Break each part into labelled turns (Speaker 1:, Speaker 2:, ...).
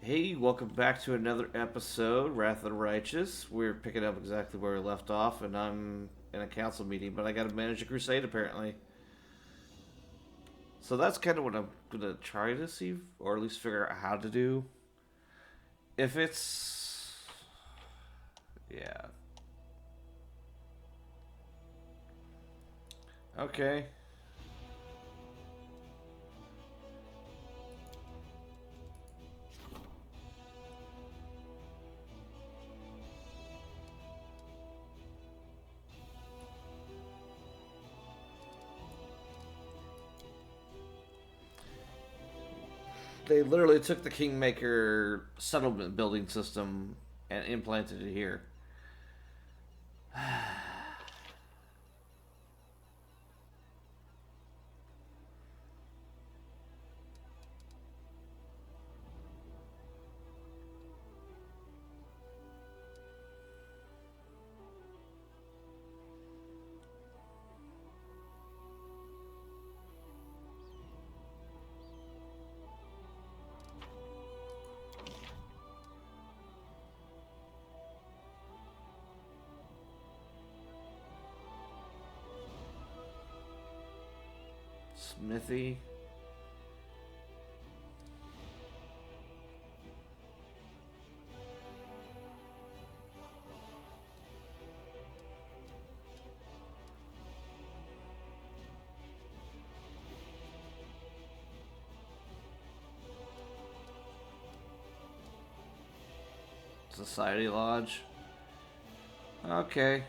Speaker 1: Hey, welcome back to another episode, Wrath of the Righteous. We're picking up exactly where we left off, and I'm in a council meeting, but I gotta manage a crusade apparently. So that's kind of what I'm gonna try to see, or at least figure out how to do. If it's. Yeah. Okay. They literally took the Kingmaker settlement building system and implanted it here. Smithy. Society Lodge. Okay.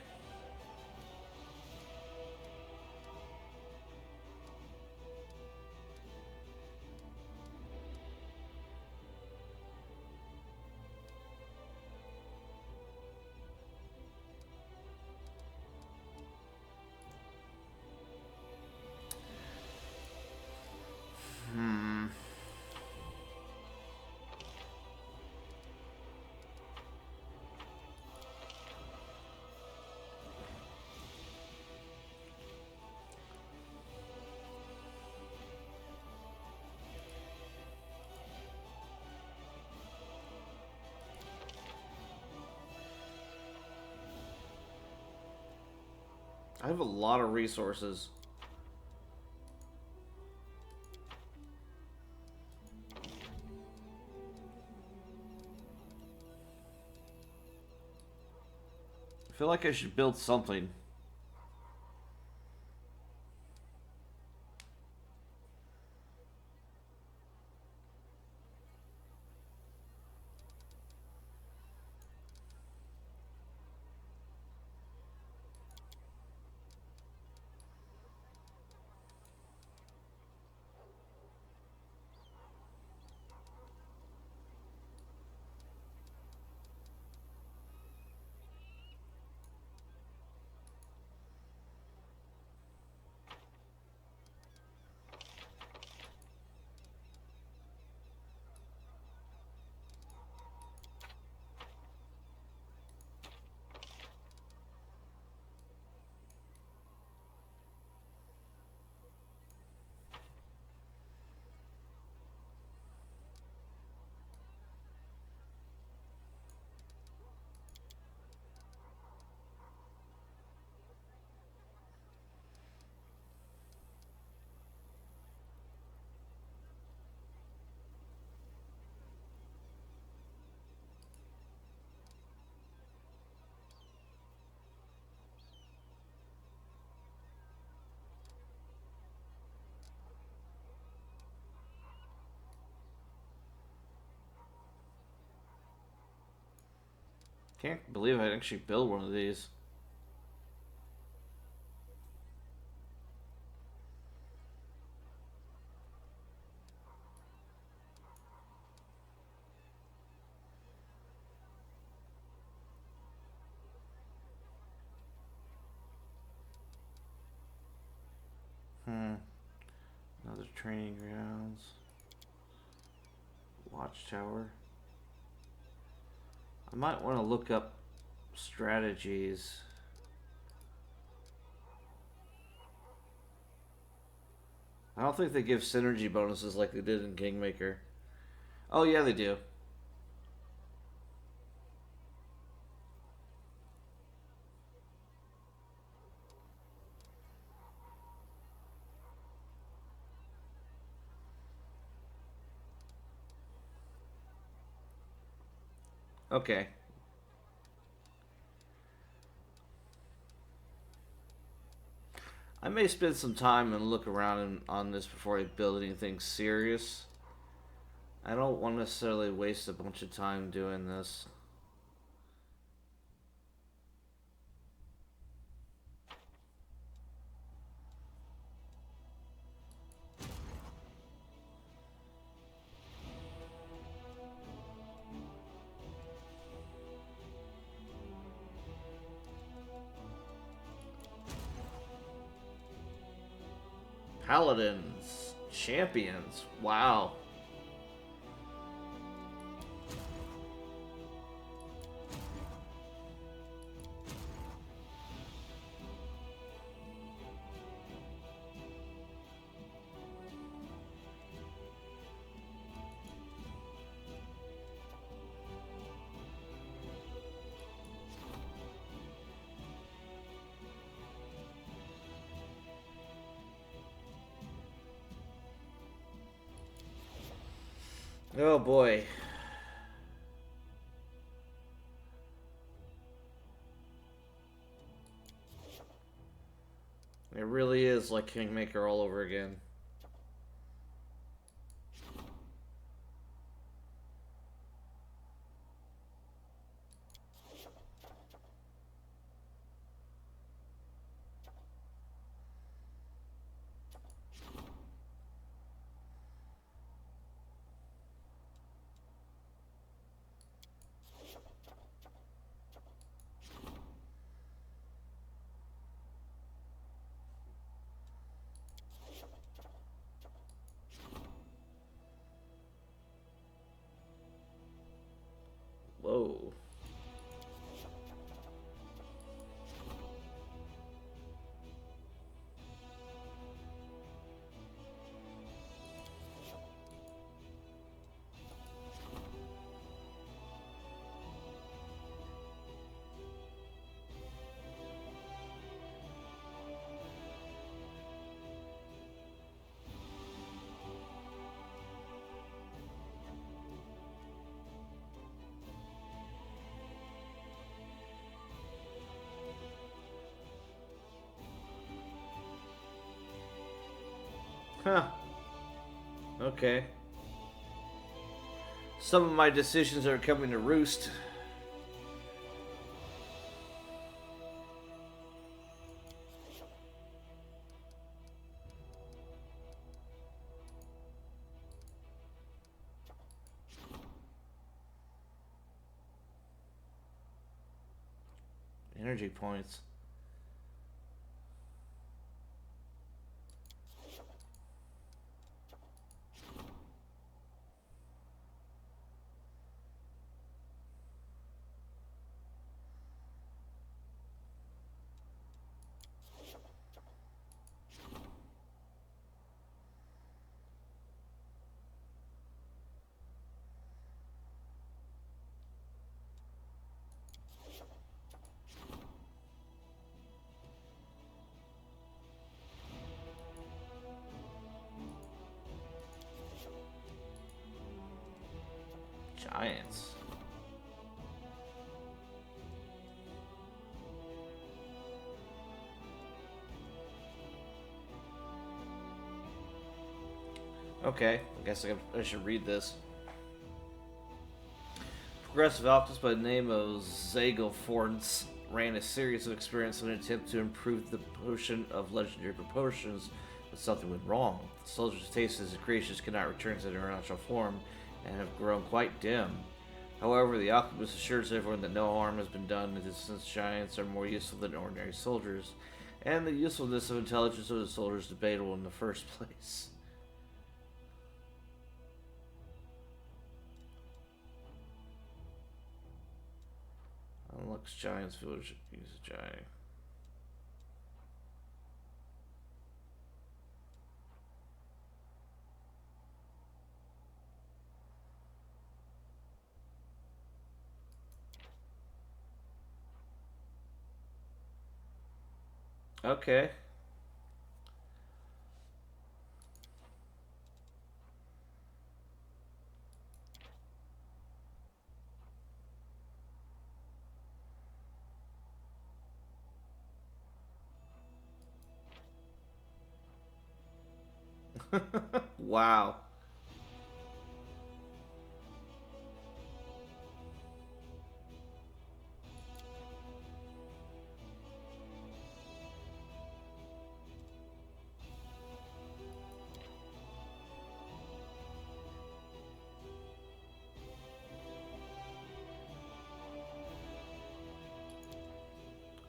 Speaker 1: Hmm. I have a lot of resources. I feel like I should build something. Can't believe I actually built one of these. Hmm. Another training grounds. Watchtower. I might want to look up strategies. I don't think they give synergy bonuses like they did in Kingmaker. Oh yeah, they do. Okay. I may spend some time and look around on this before I build anything serious. I don't want to necessarily waste a bunch of time doing this. Paladins. Champions. Wow. Oh boy. It really is like Kingmaker all over again. Whoa. Huh. Okay. Some of my decisions are coming to roost. Energy points. Giants. Okay, I guess I should read this. Progressive alchemist by the name of Zagelfords ran a series of experiments in an attempt to improve the potion of legendary proportions, but something went wrong. The soldiers' tastes as creatures cannot return to their natural form and have grown quite dim. However, the alchemist assures everyone that no harm has been done, since giants are more useful than ordinary soldiers, and the usefulness of intelligence of the soldiers is debatable in the first place. Unlocks giants village. Use a giant. Okay. Wow.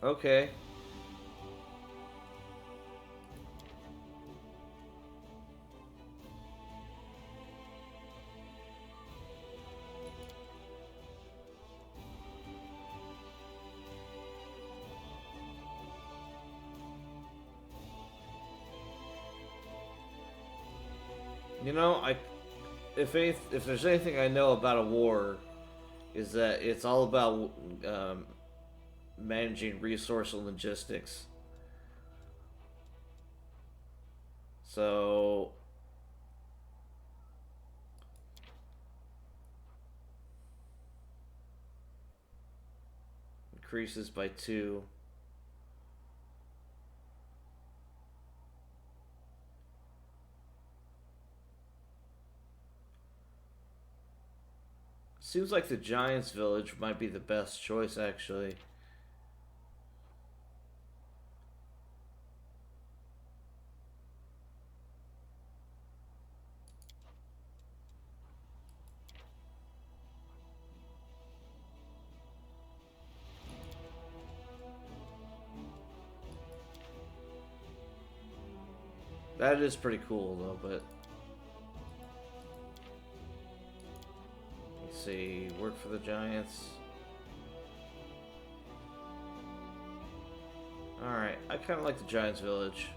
Speaker 1: Okay. You know, if there's anything I know about a war, is that it's all about managing resource and logistics. So increases by 2. Seems like the Giants Village might be the best choice, actually. That is pretty cool, though, but... Let's see, work for the Giants. Alright, I kind of like the Giants Village.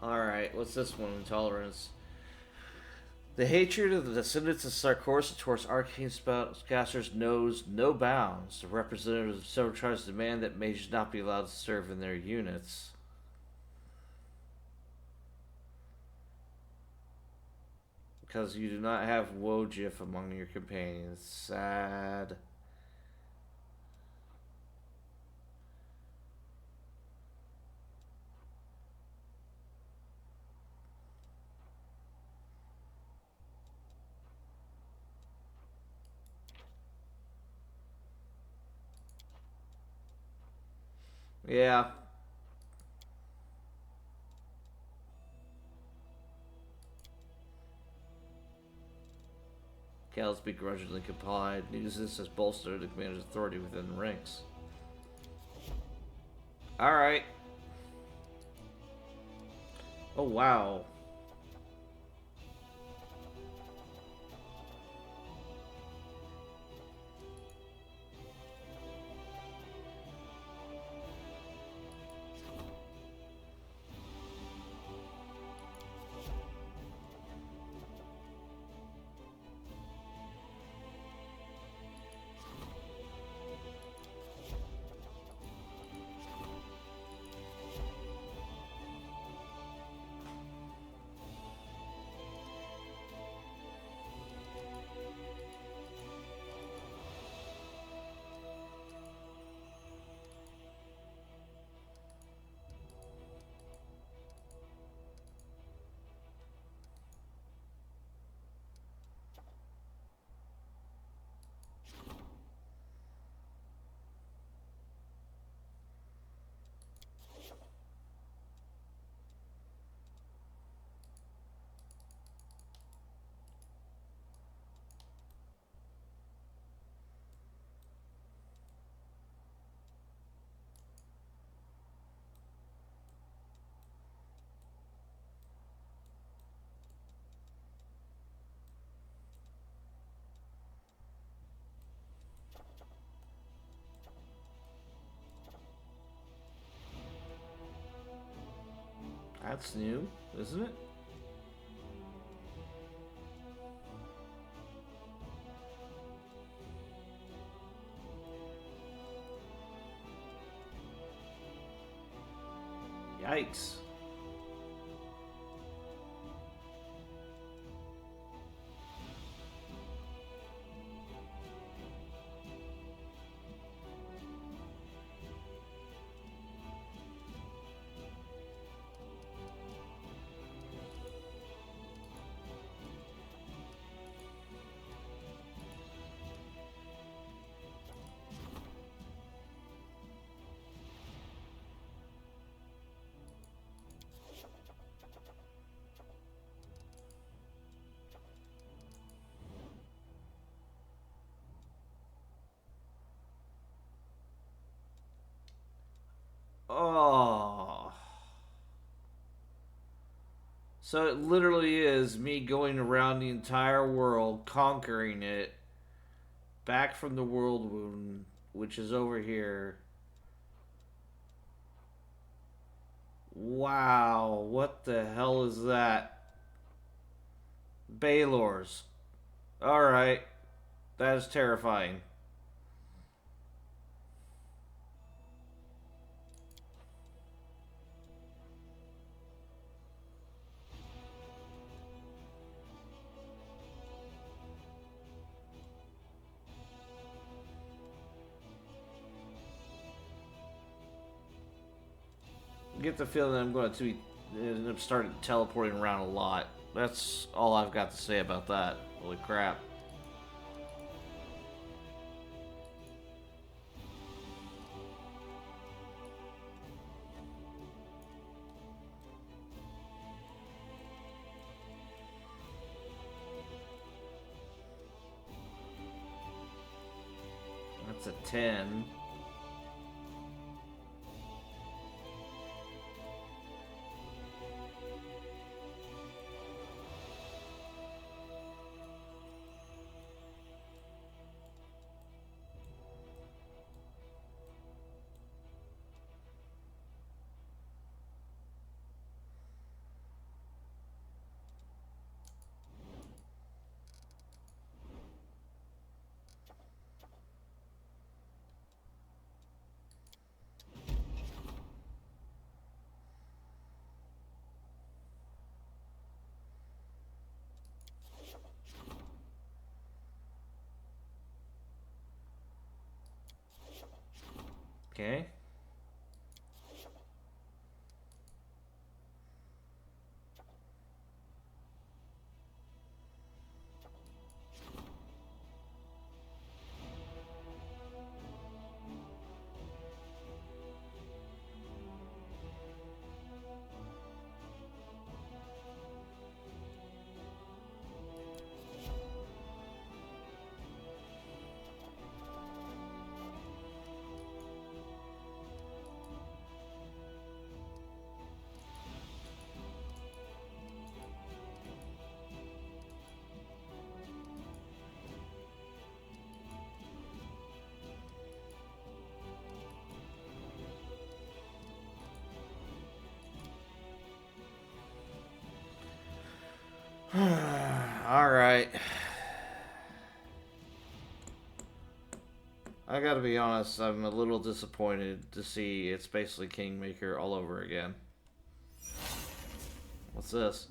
Speaker 1: Alright, what's this one? Intolerance. The hatred of the descendants of Sarkorsa towards arcane spellcasters knows no bounds. The representatives of several tribes demand that mages not be allowed to serve in their units. Because you do not have Wojif among your companions. Sad. Yeah. Cal's begrudgingly complied and uses this as bolster to commander's authority within the ranks. Alright. Oh, wow. That's new, isn't it? Yikes. Oh. So it literally is me going around the entire world, conquering it, back from the world wound, which is over here. Wow, what the hell is that? Baylors. Alright, that is terrifying. I get the feeling I'm going to end up starting teleporting around a lot. That's all I've got to say about that. Holy crap. That's a 10. Okay. Alright. I gotta be honest, I'm a little disappointed to see it's basically Kingmaker all over again. What's this?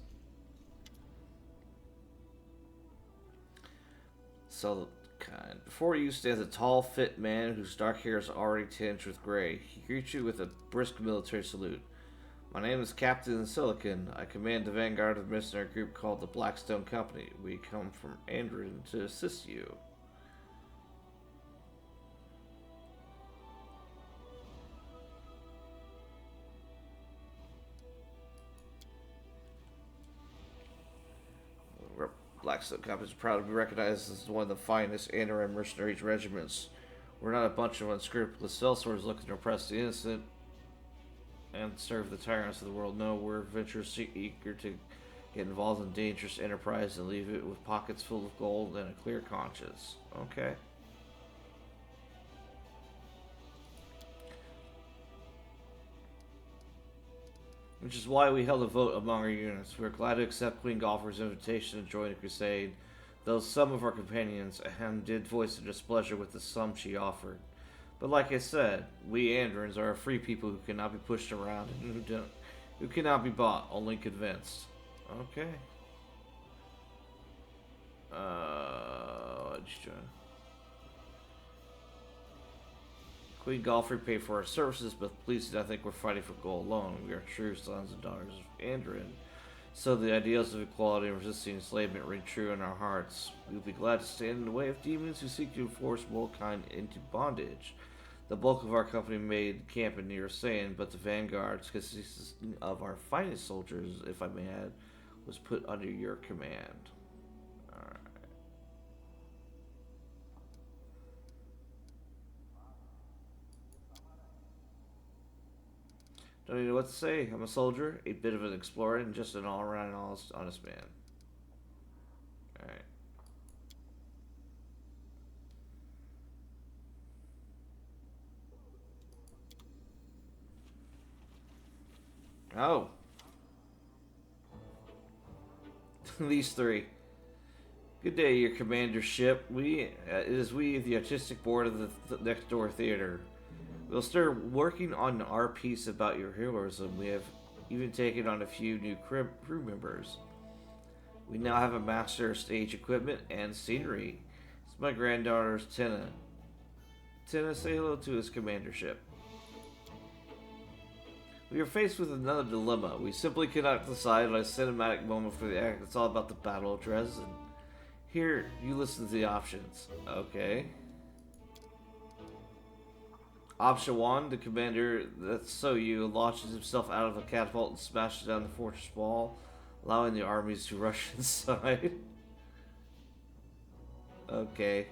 Speaker 1: So, kind. Before you stands a tall, fit man whose dark hair is already tinged with gray. He greets you with a brisk military salute. My name is Captain Silicon. I command the vanguard of a mercenary group called the Blackstone Company. We come from Andrin to assist you. Blackstone Company is proud to be recognized as one of the finest Andrin mercenaries regiments. We're not a bunch of unscrupulous sellswords looking to oppress the innocent and serve the tyrants of the world. No, we're adventurous, eager to get involved in dangerous enterprise and leave it with pockets full of gold and a clear conscience. Okay. Which is why we held a vote among our units. We're glad to accept Queen Golfer's invitation to join the Crusade, though some of our companions did voice their displeasure with the sum she offered. But like I said, we Andrins are a free people who cannot be pushed around and who You cannot be bought, only convinced. Okay. Just trying. Queen Golfer pay for our services, but please do not think we're fighting for gold alone. We are true sons and daughters of Andrin. So the ideals of equality and resisting enslavement ring true in our hearts. We will be glad to stand in the way of demons who seek to force mankind into bondage. The bulk of our company made camp in near Sand, but the vanguard, consisting of our finest soldiers, if I may add, was put under your command. Alright. Don't even know what to say. I'm a soldier, a bit of an explorer, and just an all-around honest man. Alright. Oh. These three. Good day, your commandership. It is we, the artistic board of the Next Door Theater. We'll start working on our piece about your heroism. We have even taken on a few new crew members. We now have a master of stage equipment and scenery. It's my granddaughter's Tina. Tina, say hello to his commandership. We are faced with another dilemma. We simply cannot decide on a cinematic moment for the act. It's all about the Battle of Dresden. Here, you listen to the options. Okay. Option 1, the commander, that's so you, launches himself out of a catapult and smashes down the fortress wall, allowing the armies to rush inside. Okay.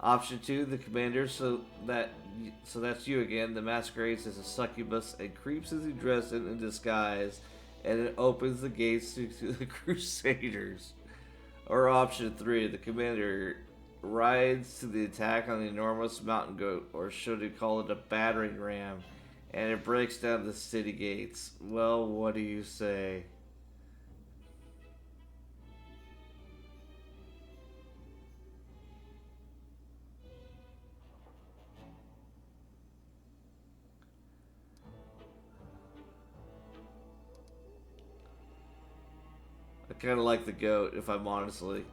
Speaker 1: Option 2, the commander, so that's you again, the masquerades as a succubus and creeps into Dresden in disguise, and it opens the gates to the Crusaders. Or option 3, the commander rides to the attack on the enormous mountain goat, or should we call it a battering ram, and it breaks down the city gates. Well, what do you say? I kind of like the goat, if I'm honestly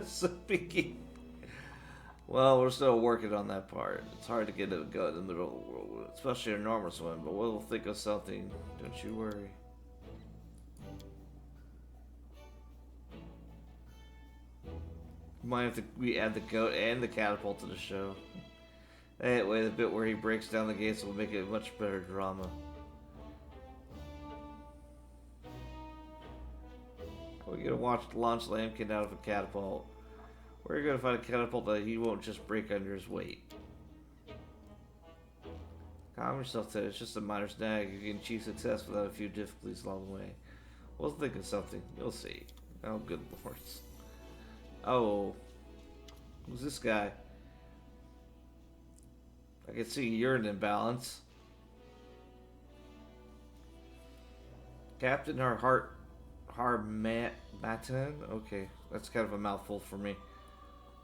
Speaker 1: speaking. Well, we're still working on that part. It's hard to get a goat in the middle of the world, especially an enormous one, but we'll think of something. Don't you worry. Might have to we add the goat and the catapult to the show. That way, the bit where he breaks down the gates will make it much better drama. We're gonna launch Lambkin out of a catapult. We're gonna find a catapult that he won't just break under his weight. Calm yourself, Ted. It's just a minor snag. You can achieve success without a few difficulties along the way. We'll think of something. You'll see. Oh, good lords. Oh. Who's this guy? I can see you're in imbalance. Captain Harmatan? Okay, that's kind of a mouthful for me.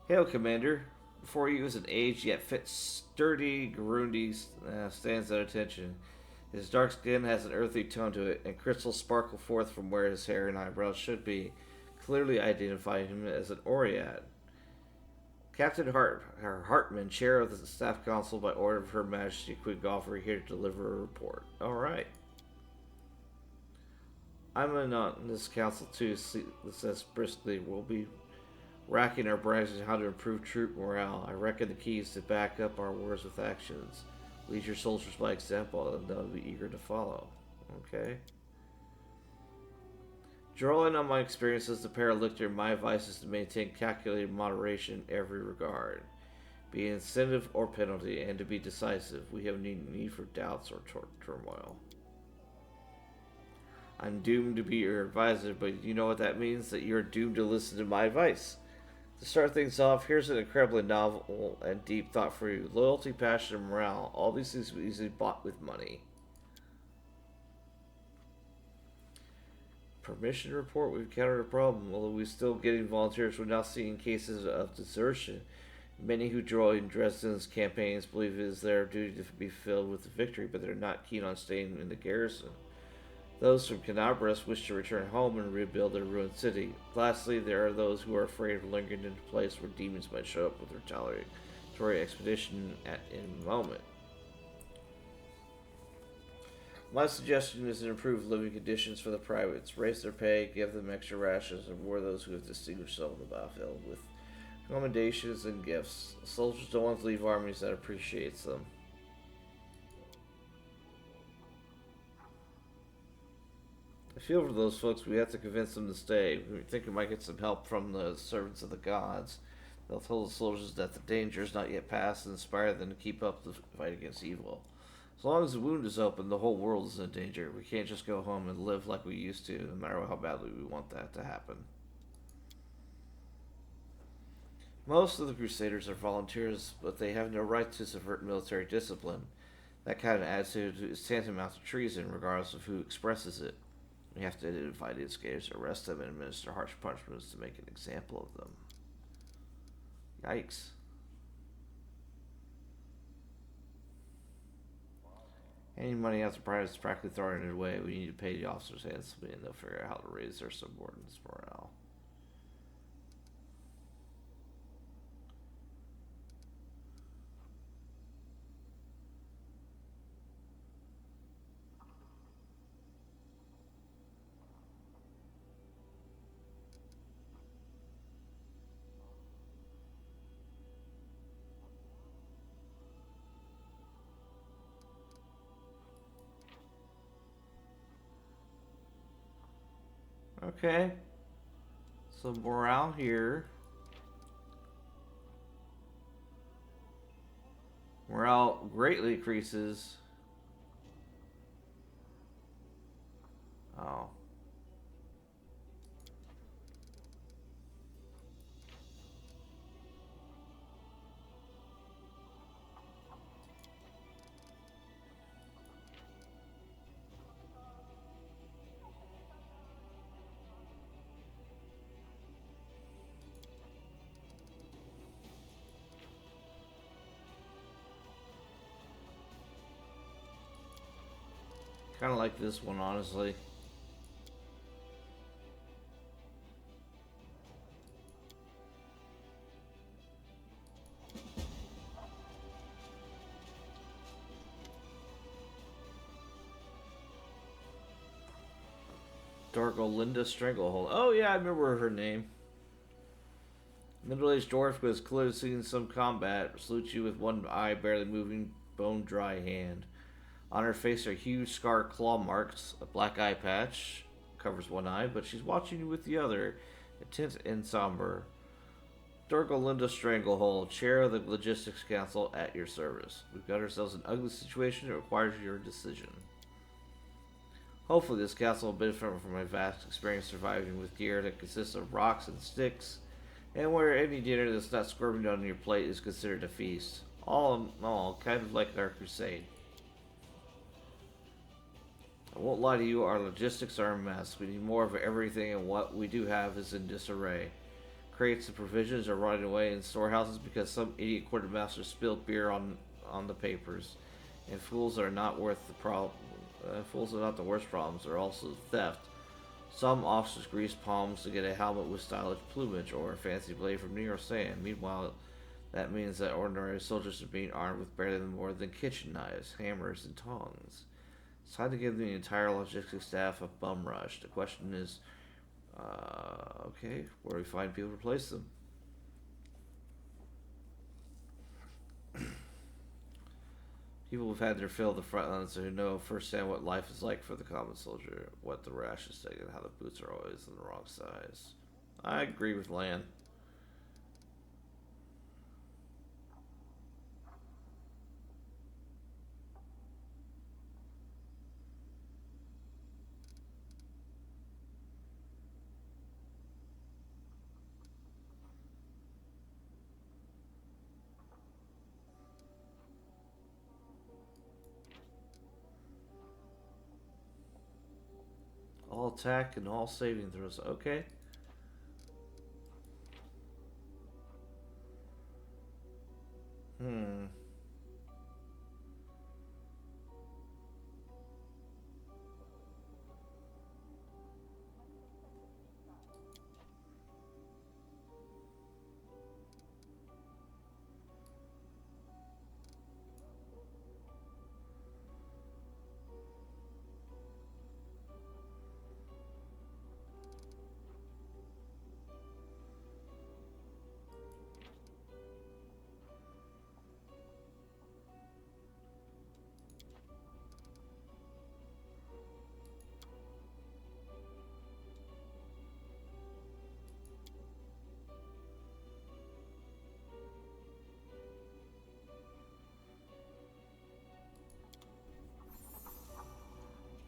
Speaker 1: Hail, Commander. Before you is an aged yet fit, sturdy Garundi stands at attention. His dark skin has an earthy tone to it, and crystals sparkle forth from where his hair and eyebrows should be, clearly identifying him as an Oriad. Captain Hartman, chair of the Staff Council by order of Her Majesty Queen Golfer, here to deliver a report. Alright. I'm in on this council too, says briskly. We'll be racking our brains on how to improve troop morale. I reckon the key is to back up our words with actions. Lead your soldiers by example, and they'll be eager to follow. Okay. Drawing on my experiences, the paralictor, my advice is to maintain calculated moderation in every regard, be it incentive or penalty, and to be decisive. We have need for doubts or turmoil. I'm doomed to be your advisor, but you know what that means? That you're doomed to listen to my advice. To start things off, here's an incredibly novel and deep thought for you. Loyalty, passion, and morale. All these things can be easily bought with money. Permission report, we've encountered a problem. Although we're still getting volunteers, we're now seeing cases of desertion. Many who join Dresden's campaigns believe it is their duty to be filled with the victory, but they're not keen on staying in the garrison. Those from Canabras wish to return home and rebuild their ruined city. Lastly, there are those who are afraid of lingering in a place where demons might show up with a retaliatory expedition at any moment. My suggestion is to improve living conditions for the privates, raise their pay, give them extra rations, and reward those who have distinguished themselves on the battlefield with commendations and gifts. Soldiers don't want to leave armies that appreciates them. I feel for those folks, we have to convince them to stay. We think we might get some help from the servants of the gods. They'll tell the soldiers that the danger is not yet past and inspire them to keep up the fight against evil. As long as the wound is open, the whole world is in danger. We can't just go home and live like we used to, no matter how badly we want that to happen. Most of the Crusaders are volunteers, but they have no right to subvert military discipline. That kind of attitude is tantamount to treason, regardless of who expresses it. We have to identify the instigators, arrest them, and administer harsh punishments to make an example of them. Yikes. Any money out to privates is practically throwing it away. We need to pay the officers handsomely, and they'll figure out how to raise their subordinates' morale. Okay. So morale here. Morale greatly increases. Oh. Kind of like this one, honestly. Dargolinda Stranglehold. Oh yeah, I remember her name. Middle-aged dwarf who has clearly seen some combat salutes you with one eye barely moving, bone-dry hand. On her face are huge scar claw marks. A black eye patch covers one eye, but she's watching you with the other, intent and somber. Dargolinda Stranglehold, chair of the Logistics Council, at your service. We've got ourselves an ugly situation that requires your decision. Hopefully this castle will benefit from my vast experience surviving with gear that consists of rocks and sticks, and where any dinner that's not squirming on your plate is considered a feast. All in all, kind of like our crusade. I won't lie to you, our logistics are a mess. We need more of everything, and what we do have is in disarray. Crates and provisions are rotting away in storehouses because some idiot quartermaster spilled beer on the papers. And fools are not worth the problem. Fools are not the worst problems. They're also theft. Some officers grease palms to get a helmet with stylish plumage or a fancy blade from New York sand. Meanwhile, that means that ordinary soldiers are being armed with barely more than kitchen knives, hammers, and tongs. It's time to give the entire logistics staff a bum rush. The question is, okay, where do we find people to replace them? People who've had their fill of the front lines who know firsthand what life is like for the common soldier, what the rations take, and how the boots are always in the wrong size. I agree with Lan. All attack and all saving throws. Okay.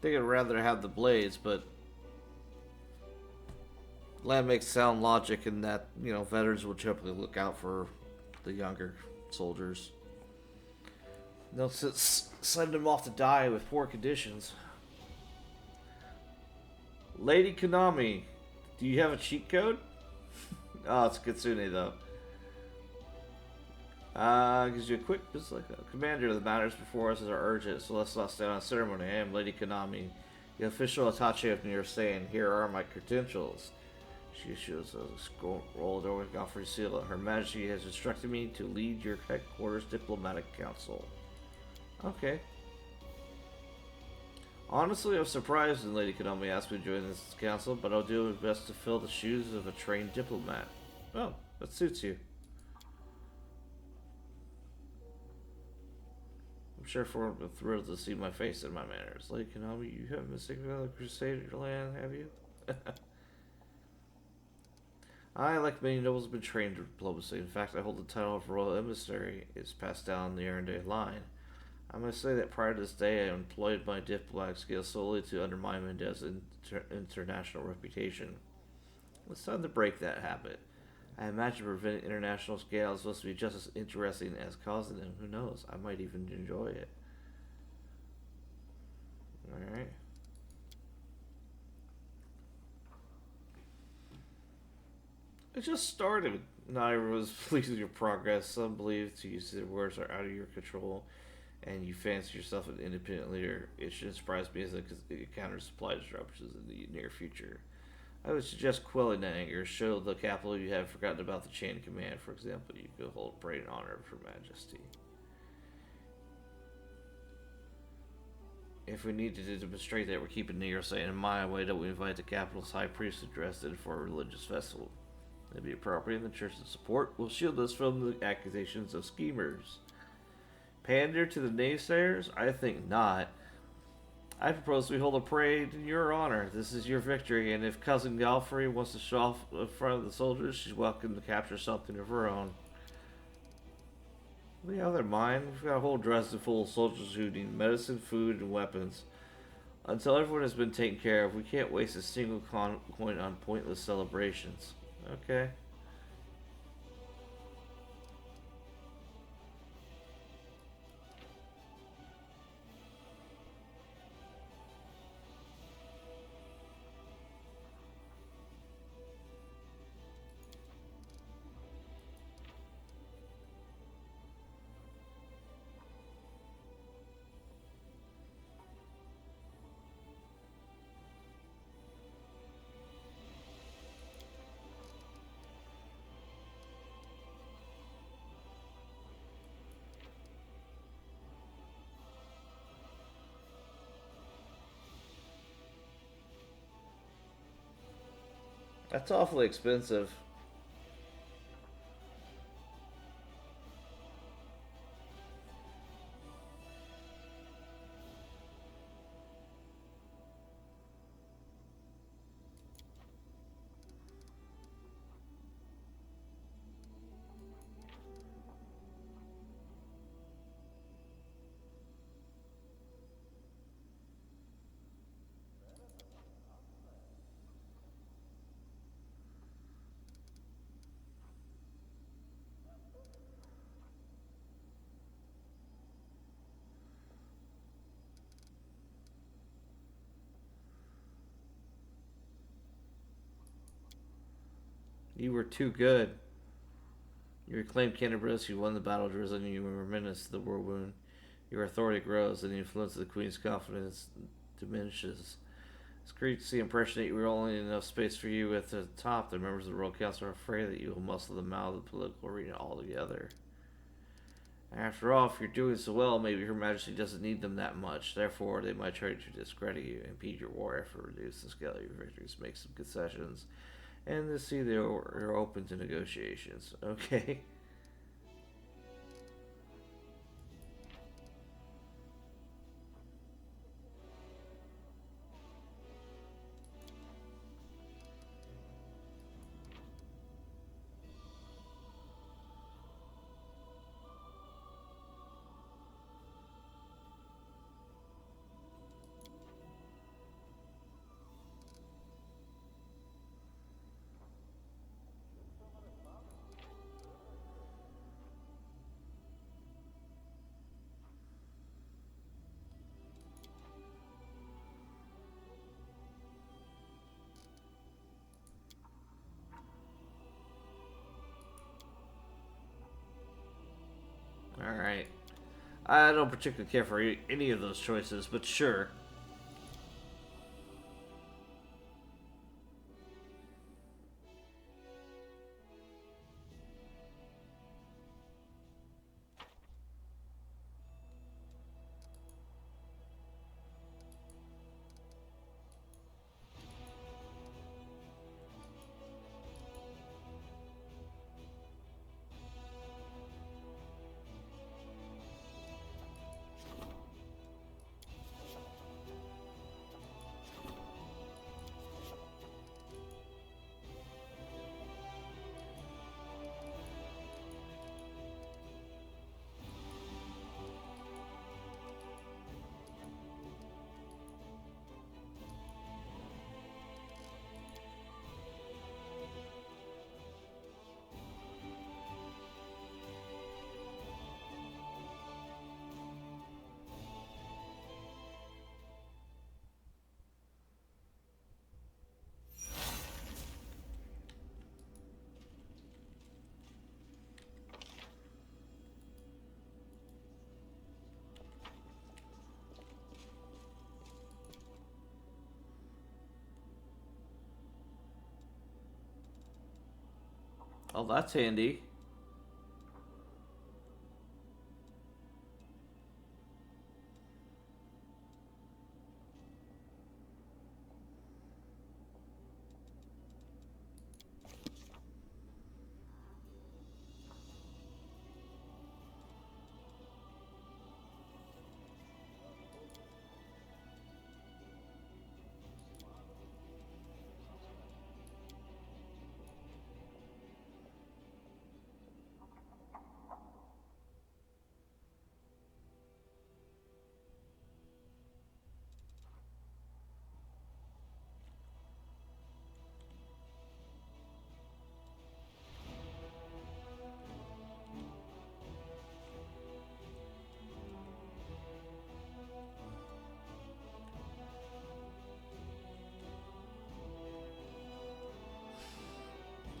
Speaker 1: think I'd rather have the blades, but that makes sound logic in that, veterans will typically look out for the younger soldiers. They'll send them off to die with poor conditions. Lady Konami, do you have a cheat code? Oh, it's Kitsune though. Gives you a quick, just like a commander. The matters before us are urgent, so let's not stay on ceremony. I am Lady Konami, the official attaché of New York saying, here are my credentials. She shows a scroll rolled over Godfrey's seal. Her Majesty has instructed me to lead your headquarters diplomatic council. Okay. Honestly, I'm surprised when Lady Konami asked me to join this council, but I'll do my best to fill the shoes of a trained diplomat. Oh, that suits you. I'm sure everyone will be thrilled to see my face and my manners. Lady Konami, you haven't been sick of the Crusade in your land, have you? I, like many nobles, have been trained in diplomacy. In fact, I hold the title of Royal Emissary. It's passed down the Erende line. I must say that prior to this day, I employed my diplomatic skills solely to undermine Mendes' international reputation. It's time to break that habit. I imagine preventing international scale is supposed to be just as interesting as causing them. Who knows? I might even enjoy it. Alright. It just started. Not everyone was pleased with your progress. Some believe to use the words are out of your control, and you fancy yourself an independent leader. It shouldn't surprise me as it encounters supply disruptions in the near future. I would suggest quelling that anger. Show the capital you have forgotten about the chain of command. For example, you could hold parade in honor of Her Majesty. If we need to demonstrate that we're keeping New York State in mind, why don't we invite the capital's high priest to dress in for a religious festival? It'd be appropriate in the church's support will shield us from the accusations of schemers. Pander to the naysayers? I think not. I propose we hold a parade in your honor. This is your victory, and if Cousin Godfrey wants to show off in front of the soldiers, she's welcome to capture something of her own. We have their mind. We've got a whole Dresden full of soldiers who need medicine, food, and weapons. Until everyone has been taken care of, we can't waste a single coin on pointless celebrations. Okay. That's awfully expensive. You were too good. You reclaimed Canterbury, you won the battle of Jerusalem, and you were menace to the world wound. Your authority grows, and the influence of the Queen's confidence diminishes. It's great to see impression that you were only enough space for you at the top. The members of the Royal Council are afraid that you will muscle them out of the political arena altogether. After all, if you're doing so well, maybe Her Majesty doesn't need them that much. Therefore, they might try to discredit you, impede your war effort, reduce the scale of your victories, make some concessions, and to see they're open to negotiations. Okay. I don't particularly care for any of those choices, but sure. Oh, that's handy.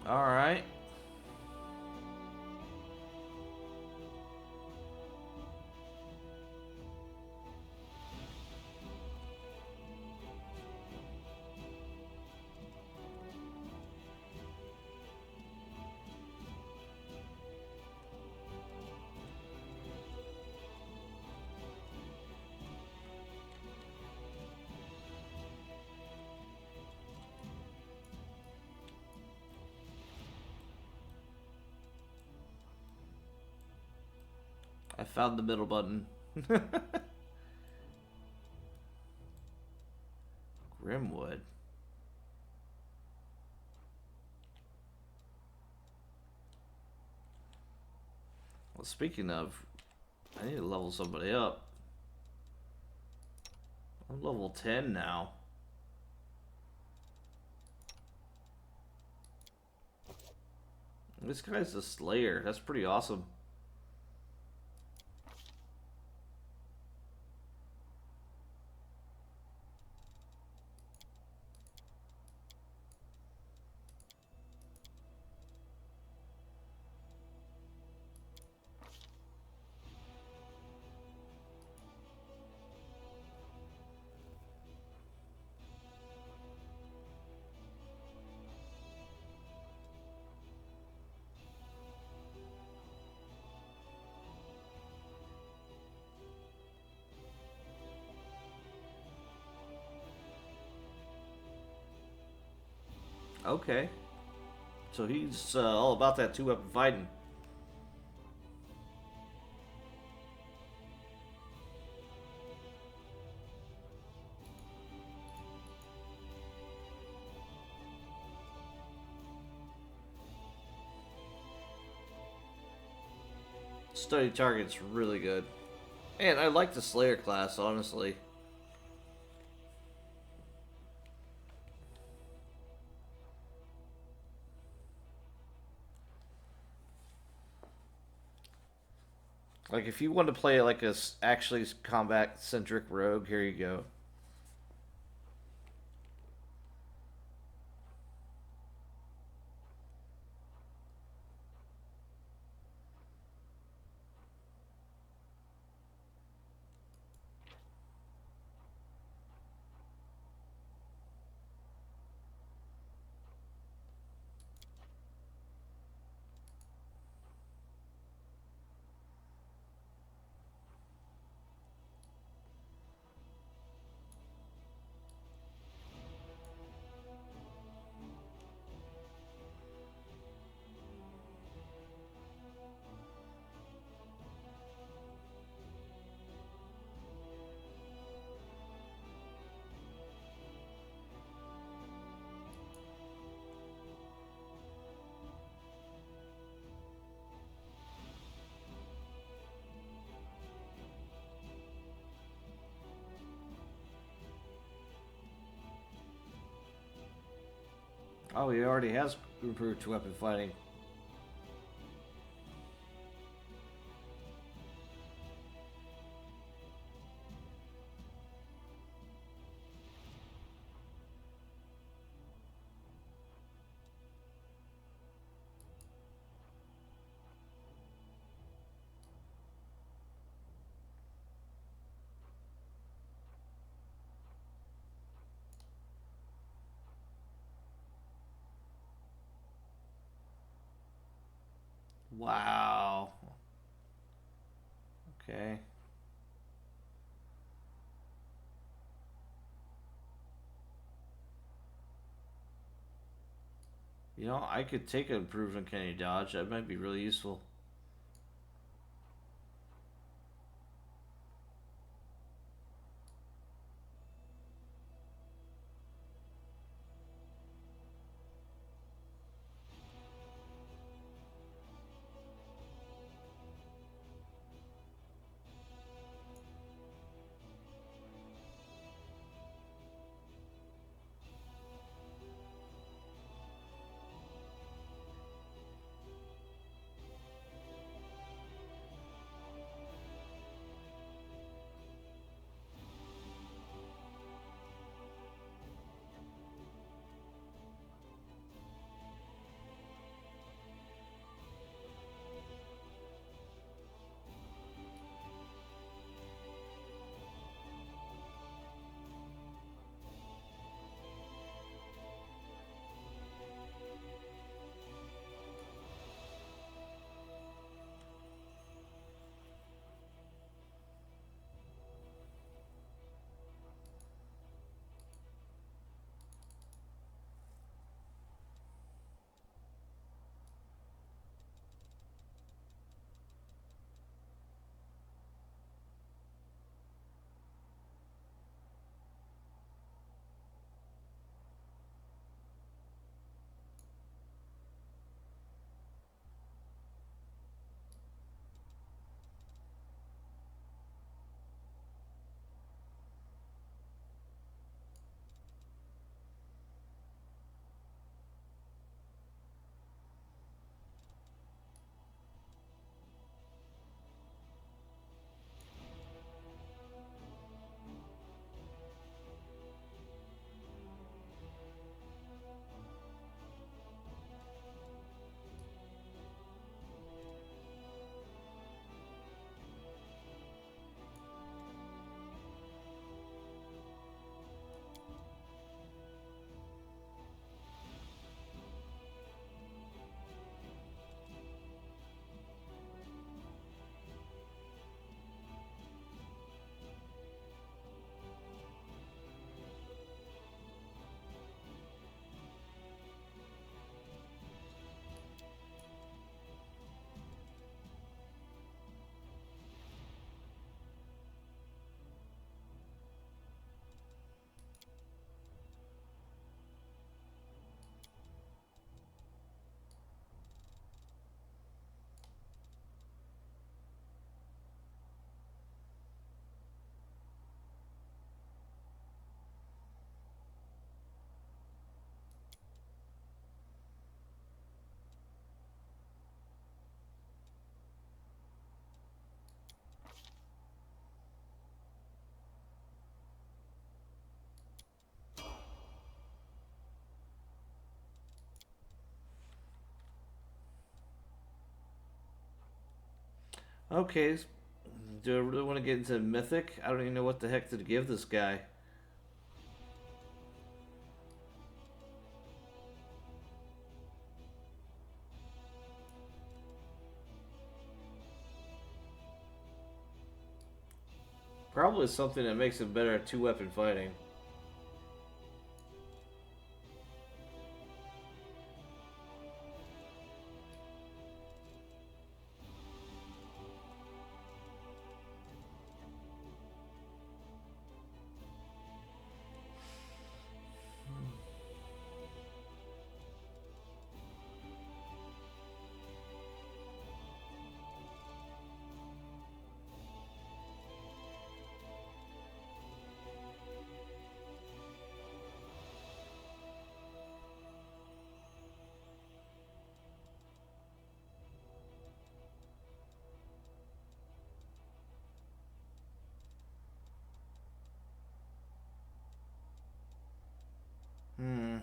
Speaker 1: Alright. I found the middle button. Grimwood. Well, speaking of, I need to level somebody up. I'm level 10 now. This guy's a Slayer. That's pretty awesome. Okay. So he's all about that two-weapon fighting. Study target's really good. And I like the Slayer class, honestly. Like, if you want to play like a actually combat-centric rogue, here you go. Oh, he already has improved to weapon fighting. Wow. Okay. You know, I could take an improvement Kenny dodge. That might be really useful. Okay. Do I really want to get into Mythic? I don't even know what the heck to give this guy. Probably something that makes him better at two-weapon fighting. Hmm.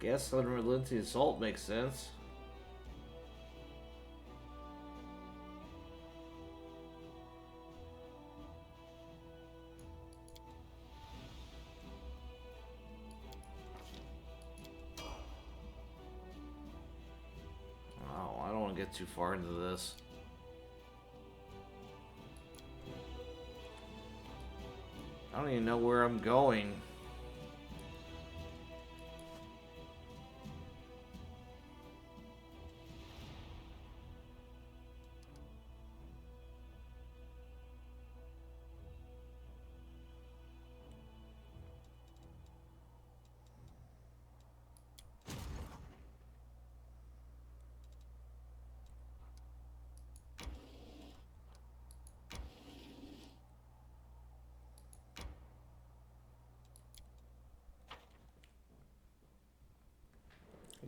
Speaker 1: Guess unrelenting assault makes sense. Oh, I don't want to get too far into this. I don't even know where I'm going.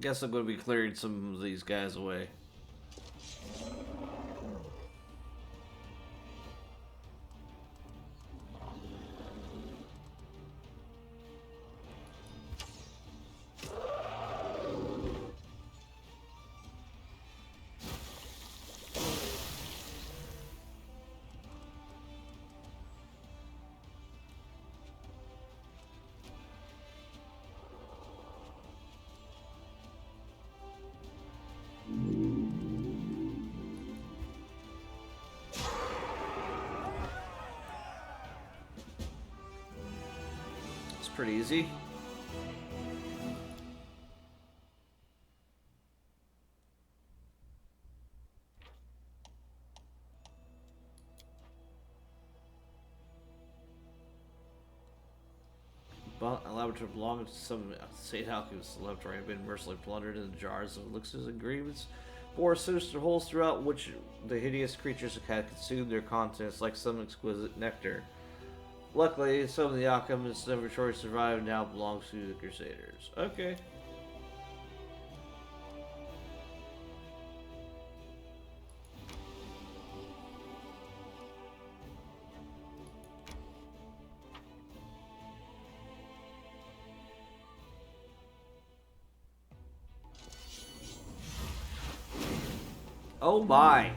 Speaker 1: I guess I'm going to be clearing some of these guys away. It's pretty easy. But a laboratory belonging to some St. Alchemist laboratory had been mercilessly plundered in jars of elixirs and ingredients bore sinister holes throughout which the hideous creatures had consumed their contents like some exquisite nectar. Luckily, some of the alchemists' laboratory survived and now belongs to the Crusaders. Okay. Oh my!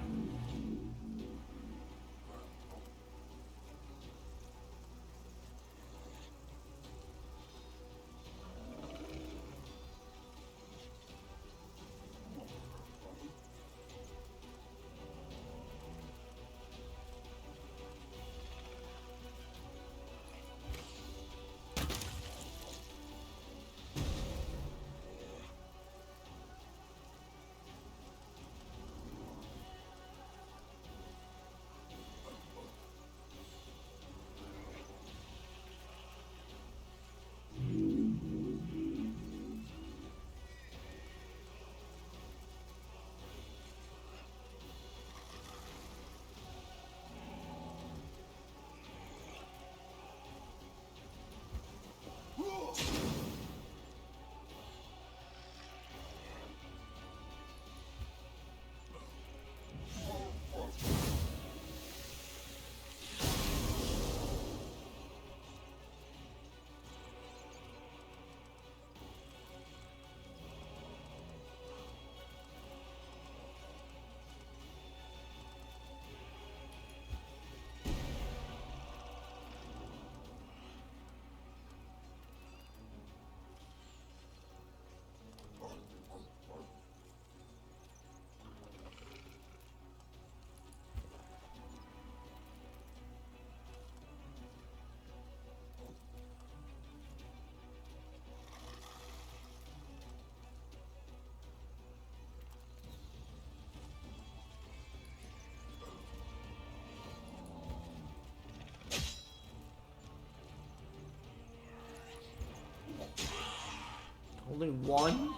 Speaker 1: Only one?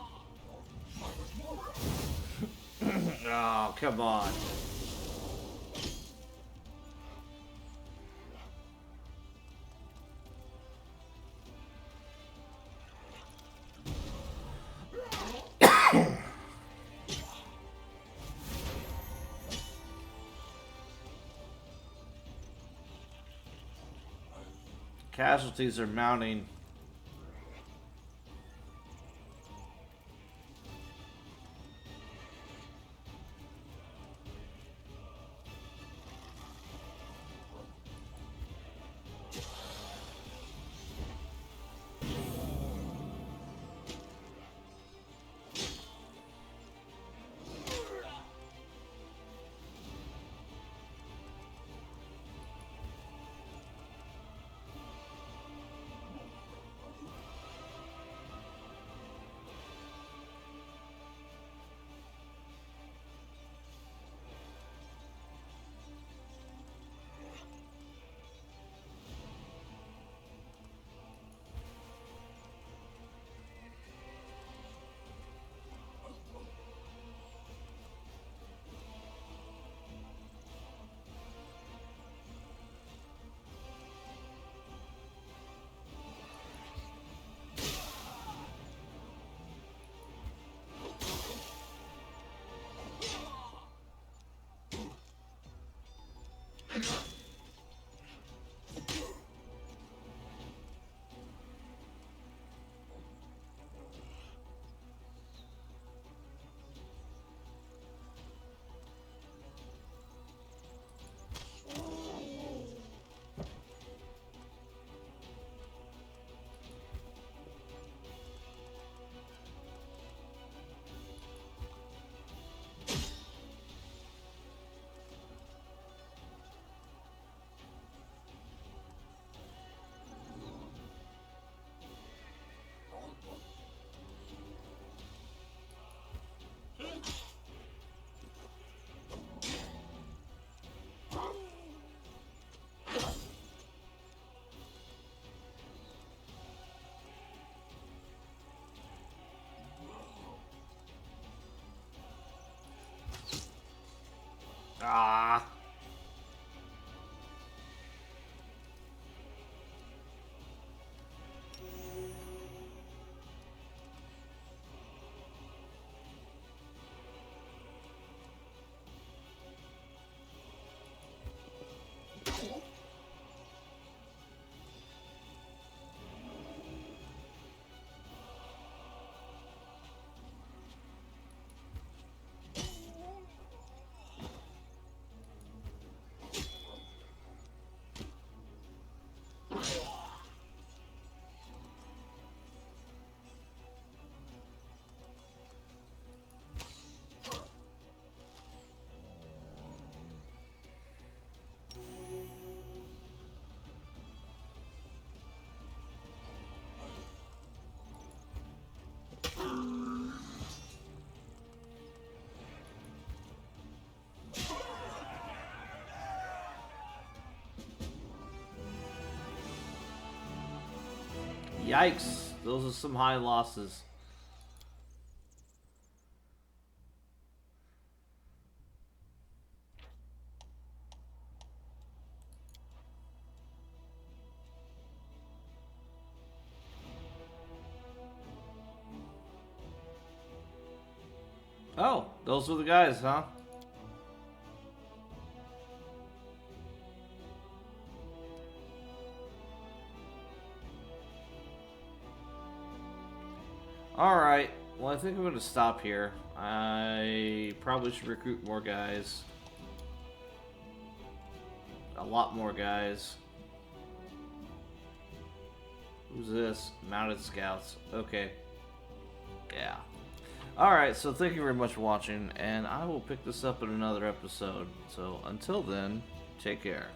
Speaker 1: Oh, come on. Casualties are mounting. Ah. Yikes, those are some high losses. Oh, those were the guys, huh? Alright, well I think I'm going to stop here. I probably should recruit more guys. A lot more guys. Who's this? Mounted Scouts. Okay. Yeah. Alright, so thank you very much for watching, and I will pick this up in another episode. So until then, take care.